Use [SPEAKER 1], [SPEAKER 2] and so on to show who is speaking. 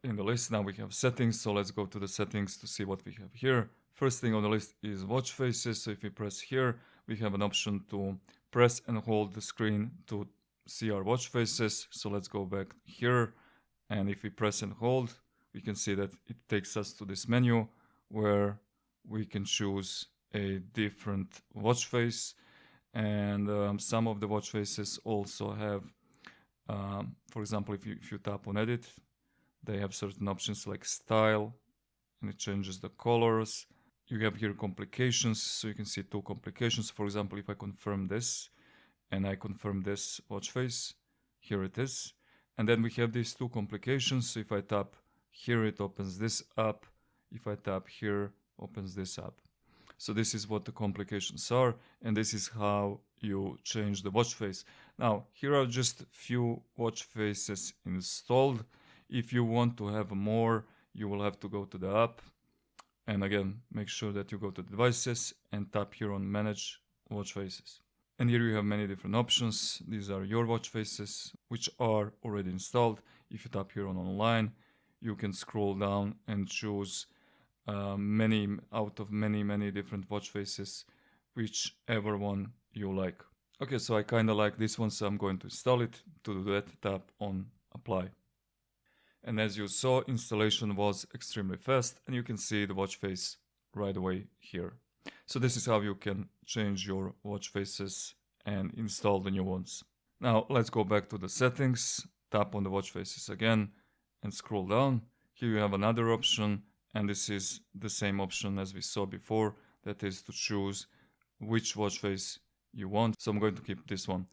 [SPEAKER 1] in the list. Now we have settings, so let's go to the settings to see what we have here. First thing on the list is watch faces. So if we press here, we have an option to press and hold the screen to see our watch faces. So let's go back here, and if we press and hold, we can see that it takes us to this menu where we can choose a different watch face. And some of the watch faces also have, for example, if you tap on edit, they have certain options like style, and it changes the colors. You have here complications, so you can see two complications. For example, if I confirm this and I confirm this watch face, here it is. And then we have these two complications. So if I tap here, it opens this up. If I tap here, opens this up. So this is what the complications are, and this is how you change the watch face. Now, here are just a few watch faces installed. If you want to have more, you will have to go to the app. And again, make sure that you go to devices and tap here on manage watch faces. And here you have many different options. These are your watch faces, which are already installed. If you tap here on online, you can scroll down and choose many out of many different watch faces, whichever one you like. Okay, so I kind of like this one, so I'm going to install it. To do that, tap on apply. And as you saw, installation was extremely fast, and you can see the watch face right away here. So this is how you can change your watch faces and install the new ones. Now let's go back to the settings, tap on the watch faces again and scroll down. Here you have another option, and this is the same option as we saw before, that is to choose which watch face you want. So I'm going to keep this one.